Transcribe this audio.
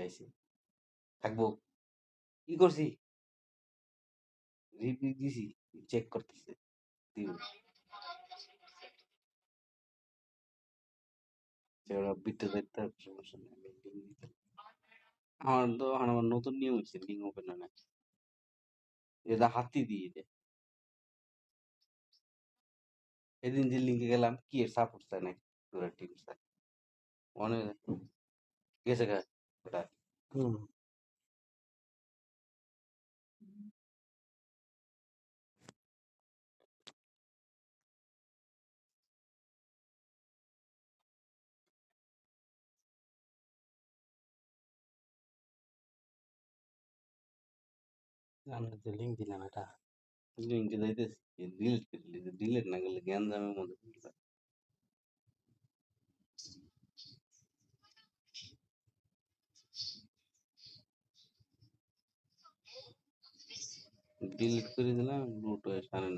আইছি থাকবো কি করছি রিভিউ দিছি চেক করতেছে দিব যেগুলো বিট্টু দেখতে সমস্যা নেই আমি লিঙ্ক দিতে আমার নতুন নিয়ম হয়েছে লিঙ্ক ওপেন হয় না এটা হাতি দিয়ে দেয় এদিন যে লিঙ্কে গেলাম কি এর সাপোর্ট চায় নাকি পুরো টিম চায় মনে গেছে গা ওটা আমি তো লিঙ্ক দিলাম এটা লিঙ্কে যাইতেছি ডিলিট করে দিলি ডিলিট না করলে জ্ঞান জামের মধ্যে ডিলিট করে দিলাম নোট হয়ে সামনে